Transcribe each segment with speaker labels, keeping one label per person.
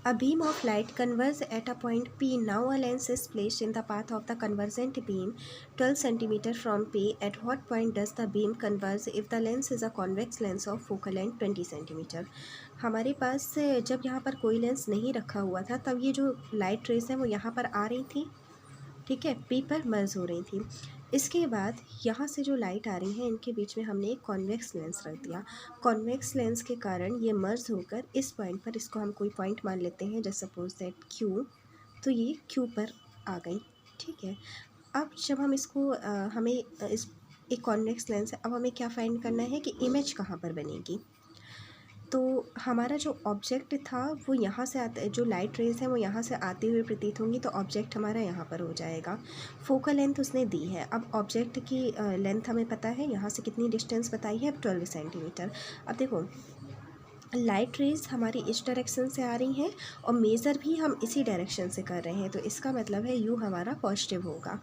Speaker 1: A beam of light converges at a point P. Now a lens is placed in the path of the convergent beam 12 cm from P. At what point does the beam converge if the lens is a convex lens of focal length 20 cm? हमारे पास जब यहाँ पर कोई lens नहीं रखा हुआ था तब ये जो लाइट रेज है वो यहाँ पर आ रही थी, ठीक है, पी पर मर्ज हो रही थी। इसके बाद यहाँ से जो लाइट आ रही है इनके बीच में हमने एक कॉन्वेक्स लेंस रख दिया। कॉन्वेक्स लेंस के कारण ये मर्ज होकर इस पॉइंट पर, इसको हम कोई पॉइंट मान लेते हैं जैसे सपोज दैट क्यू, तो ये क्यू पर आ गई, ठीक है। अब जब हम इसको हमें इस एक कॉन्वेक्स लेंस है, अब हमें क्या फाइंड करना है कि इमेज कहाँ पर बनेगी। तो हमारा जो ऑब्जेक्ट था वो यहाँ से आता, जो लाइट रेज है वो यहाँ से आती हुई प्रतीत होंगी, तो ऑब्जेक्ट हमारा यहाँ पर हो जाएगा। फोकल लेंथ उसने दी है, अब ऑब्जेक्ट की लेंथ हमें पता है, यहाँ से कितनी डिस्टेंस बताई है, 12 सेंटीमीटर। अब देखो लाइट रेज हमारी इस डायरेक्शन से आ रही हैं और मेज़र भी हम इसी डायरेक्शन से कर रहे हैं, तो इसका मतलब है यू हमारा पॉजिटिव होगा।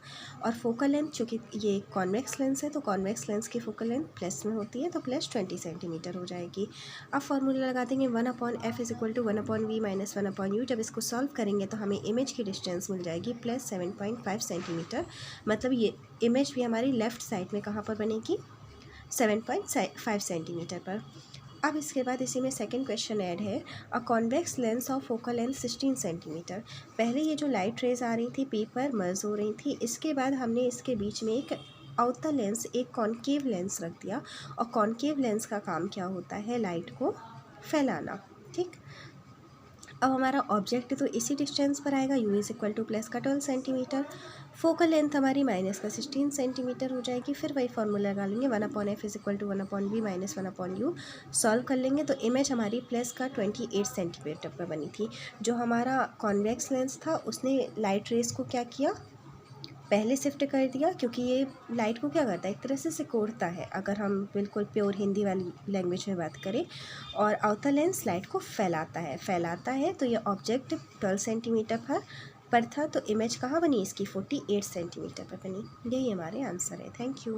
Speaker 1: और फोकल लेंथ, चूँकि ये कॉन्वेक्स लेंस है तो कॉन्वेक्स लेंस की फोकल लेंथ प्लस में होती है, तो प्लस 20 सेंटीमीटर हो जाएगी। अब फॉर्मूला लगा देंगे 1/f = 1/v - 1/u। जब इसको सॉल्व करेंगे तो हमें इमेज की डिस्टेंस मिल जाएगी प्लस 7.5 सेंटीमीटर। मतलब ये इमेज भी हमारी लेफ़्ट साइड में कहाँ पर बनेगी, 7.5 सेंटीमीटर पर। अब इसके बाद इसी में सेकंड क्वेश्चन ऐड है, a convex lens of focal length 16 centimetre. पहले ये जो लाइट रेज आ रही थी पी पर मर्ज हो रही थी, इसके बाद हमने इसके बीच में एक आउटर लेंस, एक कॉन्केव लेंस रख दिया। और कॉन्केव लेंस का काम क्या होता है, लाइट को फैलाना, ठीक। अब हमारा ऑब्जेक्ट तो इसी डिस्टेंस पर आएगा, u = प्लस का 12 सेंटीमीटर, फोकल लेंथ हमारी माइनस का 16 सेंटीमीटर हो जाएगी। फिर वही फॉर्मूला लगा लेंगे 1/f = 1/v - 1/u। सॉल्व कर लेंगे तो इमेज हमारी प्लस का 28 सेंटीमीटर पर बनी थी। जो हमारा कॉन्वेक्स लेंस था उसने लाइट रेज को क्या किया, पहले शिफ्ट कर दिया, क्योंकि ये लाइट को क्या करता है, एक तरह से सिकोड़ता है अगर हम बिल्कुल प्योर हिंदी वाली लैंग्वेज में बात करें। और आउटर लेंस लाइट को फैलाता है। तो ये ऑब्जेक्ट 12 सेंटीमीटर पर था, तो इमेज कहाँ बनी इसकी, 48 सेंटीमीटर पर बनी। यही हमारे आंसर है। Thank you.